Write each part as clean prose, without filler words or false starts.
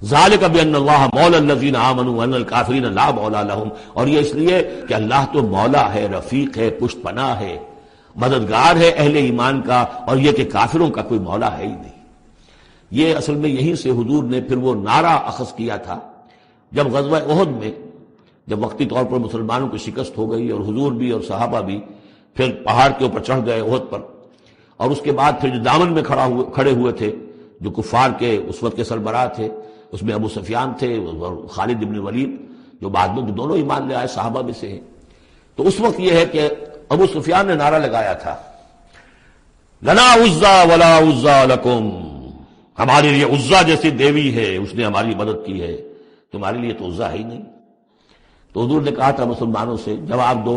ذالک بان اللہ مولا الذین آمنوا وان الکافرین لا مولا لہم، اور یہ اس لیے کہ اللہ تو مولا ہے، رفیق ہے، پشت پناہ ہے، مددگار ہے اہل ایمان کا، اور یہ کہ کافروں کا کوئی مولا ہے ہی نہیں۔ یہ اصل میں یہیں سے حضور نے پھر وہ نعرہ اخذ کیا تھا جب غزوہ احد میں، جب وقتی طور پر مسلمانوں کی شکست ہو گئی اور حضور بھی اور صحابہ بھی پھر پہاڑ کے اوپر چڑھ گئے احد پر، اور اس کے بعد پھر جو دامن میں کھڑے ہوئے تھے جو کفار کے اس وقت کے سربراہ تھے، اس میں ابو سفیان تھے اور خالد بن ولید جو بعد میں دونوں ایمان لے آئے صحابہ میں سے ہیں۔ تو اس وقت یہ ہے کہ ابو سفیان نے نعرہ لگایا تھا لنا عزا ولا عزا لکم، ہمارے لیے عزا جیسی دیوی ہے، اس نے ہماری مدد کی ہے، تمہارے لیے تو عزا ہے ہی نہیں۔ تو حضور نے کہا تھا مسلمانوں سے جواب دو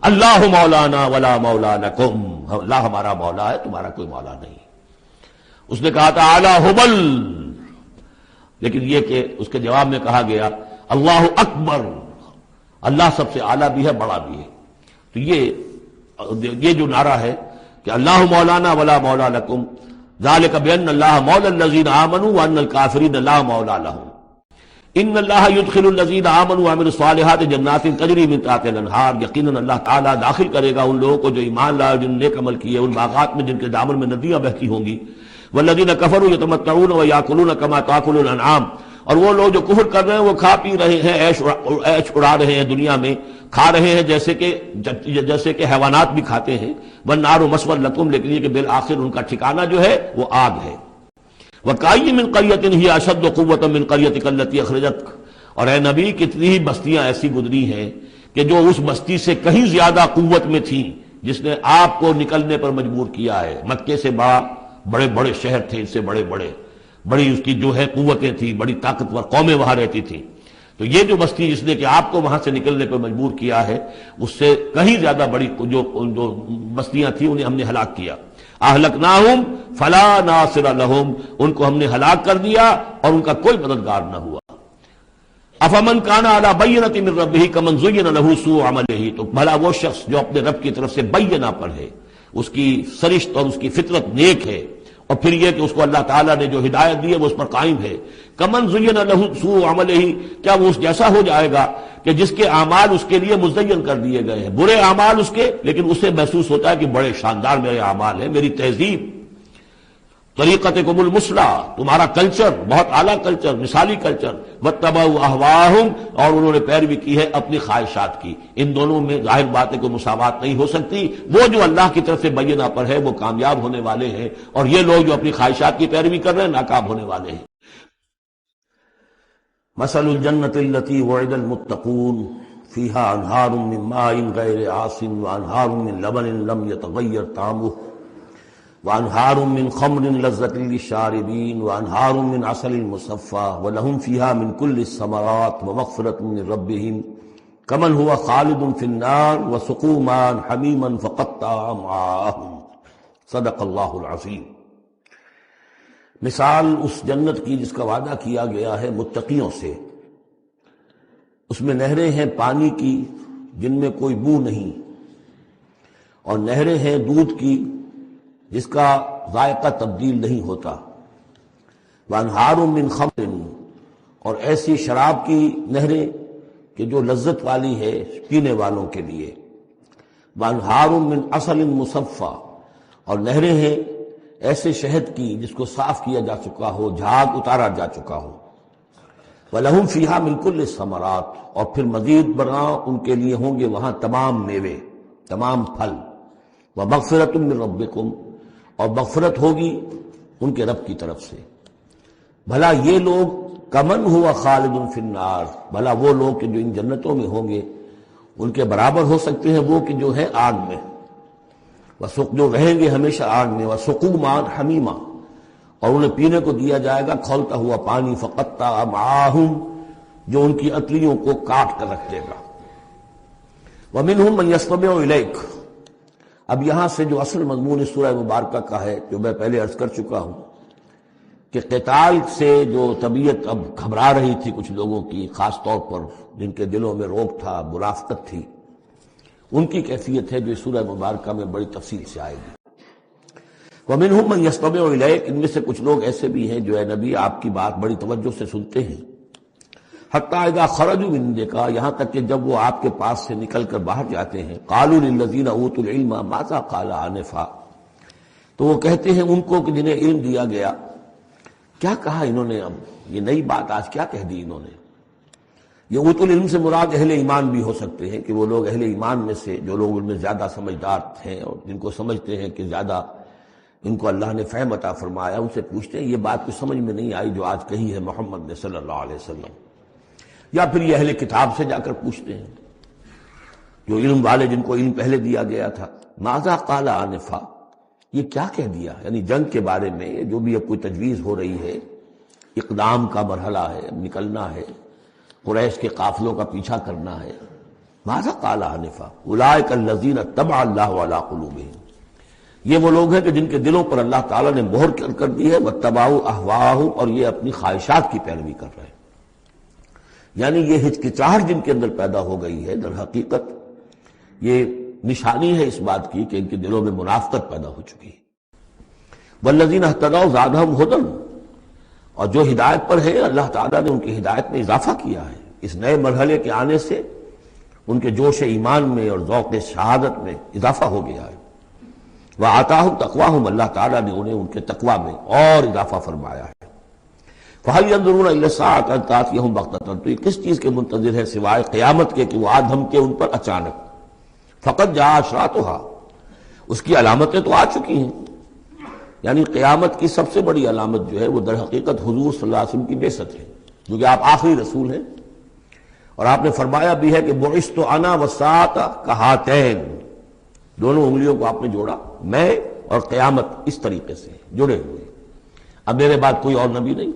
اللہ مولانا ولا مولا لکم، اللہ ہمارا مولا ہے، تمہارا کوئی مولا نہیں۔ اس نے کہا تھا اعلی حبل، لیکن یہ کہ اس کے جواب میں کہا گیا اللہ اکبر، اللہ سب سے اعلیٰ بھی ہے، بڑا بھی ہے۔ تو یہ جو نعرہ ہے کہ اللہ مولانا ولا مولا لکم ذالک بان اللہ مولا الذین آمنوا وان الکافرین لا مولا لہم ان اللہ یدخل الذین آمنوا وعملوا الصالحات جنات تجری من تحتها الانہار، یقیناً اللہ تعالیٰ داخل کرے گا ان لوگوں کو جو ایمان لائے اور جنہوں نے نیک عمل کیے ان باغات میں جن کے دامن میں ندیاں بہتی ہوں گی، والذین کفروا یتمتعون ویاکلون کما تاکل الانعام، اور وہ لوگ جو کفر کر رہے ہیں وہ کھا پی رہے ہیں، عیش اڑا رہے ہیں دنیا میں، کھا رہے ہیں جیسے کہ حیوانات بھی کھاتے ہیں، والنار مثوی لکم، لیکن یہ کہ بالآخر ان کا ٹھکانہ جو ہے وہ آگ ہے۔ وَكَأَيٍّ مِّن قَرْيَةٍ هِيَ أَشَدُّ قُوَّةً مِّن قَرْيَتِكَ الَّتِي أَخْرَجَتْكَ، اور اے نبی کتنی ہی بستیاں ایسی گزری ہیں کہ جو اس بستی سے کہیں زیادہ قوت میں تھیں جس نے آپ کو نکلنے پر مجبور کیا ہے۔ مکے سے بڑے بڑے شہر تھے، اس سے بڑی اس کی جو ہے قوتیں تھیں، بڑی طاقتور قومیں وہاں رہتی تھیں۔ تو یہ جو بستی جس نے کہ آپ کو وہاں سے نکلنے پر مجبور کیا ہے، اس سے کہیں زیادہ بڑی جو بستیاں تھیں انہیں ہم نے ہلاک کیا۔ اہلکناہم فلا ناصر لہم، ان کو ہم نے ہلاک کر دیا اور ان کا کوئی مددگار نہ ہوا۔ افمن کان علی بینۃ من ربہ کمن زین لہ سوء عملہ، تو بھلا وہ شخص جو اپنے رب کی طرف سے بینہ پر ہے، اس کی سرشت اور اس کی فطرت نیک ہے، اور پھر یہ کہ اس کو اللہ تعالیٰ نے جو ہدایت دی ہے وہ اس پر قائم ہے، کمن زین لہ سوء عملہ، کیا وہ اس جیسا ہو جائے گا کہ جس کے اعمال اس کے لیے مزین کر دیے گئے ہیں، برے اعمال اس کے، لیکن اسے محسوس ہوتا ہے کہ بڑے شاندار میرے اعمال ہیں، میری تہذیب، طریقتکم المثلیٰ، تمہارا کلچر بہت اعلیٰ کلچر، مثالی کلچر، واتبعوا اہواءہم، اور انہوں نے پیروی کی ہے اپنی خواہشات کی۔ ان دونوں میں ظاہر بات ہے کہ مساوات نہیں ہو سکتی، وہ جو اللہ کی طرف سے بینہ پر ہے وہ کامیاب ہونے والے ہیں، اور یہ لوگ جو اپنی خواہشات کی پیروی کر رہے ہیں ناکام ہونے والے ہیں۔ مثل الجنۃ التي وعد المتقون فيها انہار من ماء غیر آسن وانہار من لبن لم يتغیر طعمه وانہار من خمر لذۃ للشاربین وانہار من عسل مصفى ولهم فيها من كل الثمرات ومغفرة من ربهم كمن هو خالد في النار وسقوا ماء حمیما فقطع امعاءهم صدق اللہ العظیم۔ مثال اس جنت کی جس کا وعدہ کیا گیا ہے متقیوں سے، اس میں نہریں ہیں پانی کی جن میں کوئی بو نہیں، اور نہریں ہیں دودھ کی جس کا ذائقہ تبدیل نہیں ہوتا، وانہار من خمر، اور ایسی شراب کی نہریں کہ جو لذت والی ہے پینے والوں کے لیے، وانہار من عسل مصفى، اور نہریں ہیں ایسے شہد کی جس کو صاف کیا جا چکا ہو، جھاگ اتارا جا چکا ہو، وَلَهُمْ فِيهَا مِن كُلِّ الثَّمَرَاتِ، اور پھر مزید برآں ان کے لیے ہوں گے وہاں تمام میوے، تمام پھل، وَمَغْفِرَةٌ مِّن رَبِّكُمْ، اور مغفرت ہوگی ان کے رب کی طرف سے۔ بھلا یہ لوگ کمن ہوا خالد فی النار، بھلا وہ لوگ کہ جو ان جنتوں میں ہوں گے ان کے برابر ہو سکتے ہیں وہ کہ جو ہے آگ میں، جو رہیں گے ہمیشہ آگ میں، وَسُقُوا مَاءً حَمِيمًا، اور انہیں پینے کو دیا جائے گا کھولتا ہوا پانی، فَقَطَّعَ أَمْعَاءَهُمْ، جو ان کی اتلیوں کو کاٹ کر رکھ دے گا۔ وَمِنْهُمْ مَنْ يَسْتَمِعُ إِلَيْكَ، اب یہاں سے جو اصل مضمون اس سورہ مبارکہ کا ہے جو میں پہلے عرض کر چکا ہوں کہ قتال سے جو طبیعت اب گھبرا رہی تھی کچھ لوگوں کی، خاص طور پر جن کے دلوں میں رعب تھا، منافقت تھی، ان کی کیفیت ہے جو اس سورہ مبارکہ میں بڑی تفصیل سے آئے گی۔ وَمِنْهُمْ مَنْ يَسْتَمِعُ إِلَيْكَ، ان میں سے کچھ لوگ ایسے بھی ہیں جو اے نبی آپ کی بات بڑی توجہ سے سنتے ہیں. حَتَّى إِذَا خَرَجُوا مِنْ عِنْدِكَ، یہاں تک کہ جب وہ آپ کے پاس سے نکل کر باہر جاتے ہیں، قَالُوا لِلَّذِينَ أُوتُوا الْعِلْمَ مَاذَا قَالَ آنِفًا، تو وہ کہتے ہیں ان کو کہ جنہیں علم دیا گیا، کیا کہا انہوں نے، اب یہ نئی بات آج کیا کہہ دی انہوں نے. یہ اوت العلم سے مراد اہل ایمان بھی ہو سکتے ہیں کہ وہ لوگ اہل ایمان میں سے جو لوگ ان میں زیادہ سمجھدار ہیں اور جن کو سمجھتے ہیں کہ زیادہ ان کو اللہ نے فہم عطا فرمایا، ان سے پوچھتے ہیں یہ بات کچھ سمجھ میں نہیں آئی جو آج کہی ہے محمد نے صلی اللہ علیہ وسلم. یا پھر یہ اہل کتاب سے جا کر پوچھتے ہیں جو علم والے جن کو علم پہلے دیا گیا تھا، ماذا قال آنفا، یہ کیا کہہ دیا، یعنی جنگ کے بارے میں جو بھی اب کوئی تجویز ہو رہی ہے، اقدام کا مرحلہ ہے، اب نکلنا ہے، قریش کے قافلوں کا پیچھا کرنا ہے. ماذا قال آنفا اولئک الذین طبع اللہ علی قلوبہم، یہ وہ لوگ ہیں کہ جن کے دلوں پر اللہ تعالیٰ نے مہر کر دی ہے، واتبعوا اہواءہم، اور یہ اپنی خواہشات کی پیروی کر رہے ہیں. یعنی یہ ہچکچاہٹ جن کے اندر پیدا ہو گئی ہے، در حقیقت یہ نشانی ہے اس بات کی کہ ان کے دلوں میں منافقت پیدا ہو چکی ہے. والذین اہتدوا زادہم ھدی، اور جو ہدایت پر ہے اللہ تعالیٰ نے ان کی ہدایت میں اضافہ کیا ہے. اس نئے مرحلے کے آنے سے ان کے جوش ایمان میں اور ذوق شہادت میں اضافہ ہو گیا ہے. وآتاہم تقواہم، اللہ تعالیٰ نے انہیں ان کے تقوی میں اور اضافہ فرمایا ہے. فہل ینظرون الا الساعۃ ان تأتیہم بغتۃ، تو یہ کس چیز کے منتظر ہے سوائے قیامت کے کہ وہ آ دھمکے ان پر اچانک. فقط جاء اشراطھا، اس کی علامتیں تو آ چکی ہیں. یعنی قیامت کی سب سے بڑی علامت جو ہے وہ در حقیقت حضور صلی اللہ علیہ وسلم کی بعثت ہے، جو کہ آپ آخری رسول ہیں. اور آپ نے فرمایا بھی ہے کہ بعثت انا والساعۃ کہاتین، دونوں انگلیوں کو آپ نے جوڑا، میں اور قیامت اس طریقے سے جڑے ہوئے. اب میرے بعد کوئی اور نبی نہیں.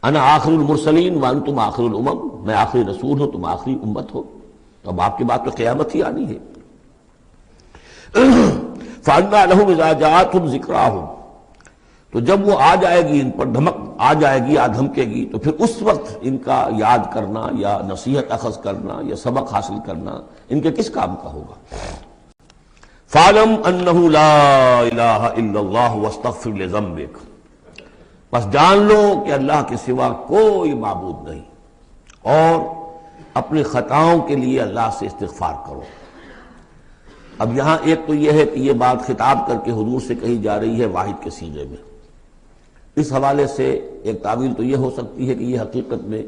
انا آخر المرسلین وانتم آخر الامم، میں آخری رسول ہوں، تم آخری امت ہو. تو اب آپ کے بعد تو قیامت ہی آنی ہے. فَأَنَّىٰ لَهُمْ إِذَا جَاءَتْهُمْ ذِكْرَاهُمْ، تو جب وہ آ جائے گی ان پر دھمک آ جائے گی، آ دھمکے گی، تو پھر اس وقت ان کا یاد کرنا یا نصیحت اخذ کرنا یا سبق حاصل کرنا ان کے کس کام کا ہوگا. فَاعْلَمْ أَنَّهُ لَا إِلَٰهَ إِلَّا اللَّهُ وَاسْتَغْفِرْ لِذَنبِكَ، بس جان لو کہ اللہ کے سوا کوئی معبود نہیں، اور اپنی خطاؤں کے لیے اللہ سے استغفار کرو. اب یہاں ایک تو یہ ہے کہ یہ بات خطاب کر کے حضور سے کہی جا رہی ہے واحد کے صیغے میں. اس حوالے سے ایک تعویل تو یہ ہو سکتی ہے کہ یہ حقیقت میں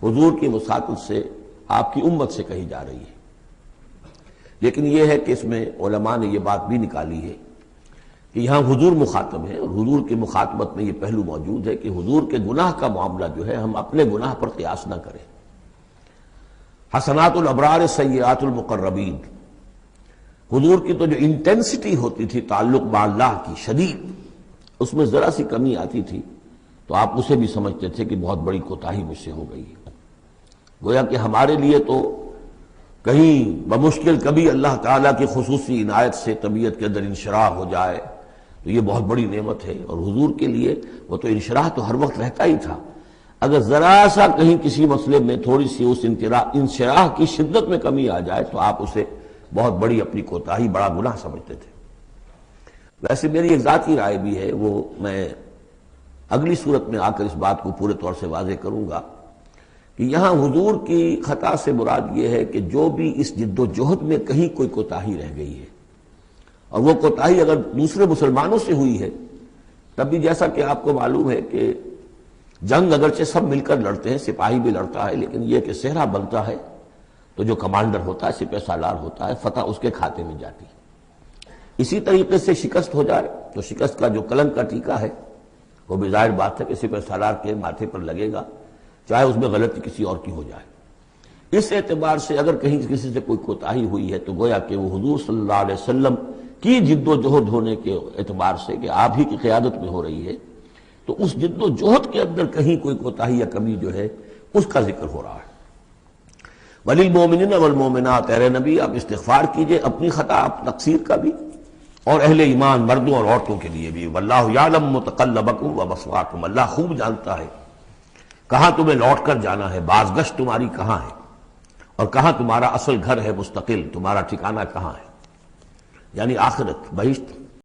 حضور کی وساطت سے آپ کی امت سے کہی جا رہی ہے. لیکن یہ ہے کہ اس میں علماء نے یہ بات بھی نکالی ہے کہ یہاں حضور مخاطب ہے، اور حضور کی مخاطبت میں یہ پہلو موجود ہے کہ حضور کے گناہ کا معاملہ جو ہے ہم اپنے گناہ پر قیاس نہ کریں. حسنات الابرار سیئات المقربین، حضور کی تو جو انٹینسٹی ہوتی تھی تعلق با اللہ کی شدید، اس میں ذرا سی کمی آتی تھی تو آپ اسے بھی سمجھتے تھے کہ بہت بڑی کوتاہی مجھ سے ہو گئی ہے. گویا کہ ہمارے لیے تو کہیں بمشکل کبھی اللہ تعالیٰ کی خصوصی عنایت سے طبیعت کے اندر انشراح ہو جائے تو یہ بہت بڑی نعمت ہے. اور حضور کے لیے وہ تو انشراح تو ہر وقت رہتا ہی تھا. اگر ذرا سا کہیں کسی مسئلے میں تھوڑی سی اس انشراح کی شدت میں کمی آ جائے تو آپ اسے بہت بڑی اپنی کوتاہی، بڑا گناہ سمجھتے تھے. ویسے میری ایک ذاتی رائے بھی ہے، وہ میں اگلی صورت میں آ کر اس بات کو پورے طور سے واضح کروں گا کہ یہاں حضور کی خطا سے مراد یہ ہے کہ جو بھی اس جد و جہد میں کہیں کوئی کوتاہی رہ گئی ہے، اور وہ کوتاہی اگر دوسرے مسلمانوں سے ہوئی ہے، تب بھی جیسا کہ آپ کو معلوم ہے کہ جنگ اگرچہ سب مل کر لڑتے ہیں، سپاہی بھی لڑتا ہے، لیکن یہ کہ صحرا بنتا ہے تو جو کمانڈر ہوتا ہے، سپہ سالار ہوتا ہے، فتح اس کے کھاتے میں جاتی. اسی طریقے سے شکست ہو جائے تو شکست کا جو کلنک کا ٹیکا ہے وہ بھی ظاہر بات ہے کہ سپہ سالار کے ماتھے پر لگے گا، چاہے اس میں غلطی کسی اور کی ہو جائے. اس اعتبار سے اگر کہیں کسی سے کوئی کوتاہی ہوئی ہے تو گویا کہ وہ حضور صلی اللہ علیہ وسلم کی جد و جہد ہونے کے اعتبار سے کہ آپ ہی کی قیادت میں ہو رہی ہے، تو اس جد و جہد کے اندر کہیں کوئی کوتاہی یا کمی جو ہے اس کا ذکر ہو رہا ہے. وَلِلْمُؤْمِنِينَ وَالْمُؤْمِنَاتِ، اے نبی آپ استغفار کیجئے اپنی خطا تقصیر کا بھی، اور اہل ایمان مردوں اور عورتوں کے لیے بھی. وَاللَّهُ يَعْلَمُ مُتَقَلَّبَكُمْ وَمَثْوَاكُمْ، اللہ خوب جانتا ہے کہاں تمہیں لوٹ کر جانا ہے، بازگشت تمہاری کہاں ہے، اور کہاں تمہارا اصل گھر ہے مستقل، تمہارا ٹھکانہ کہاں ہے، یعنی آخرت، بہشت.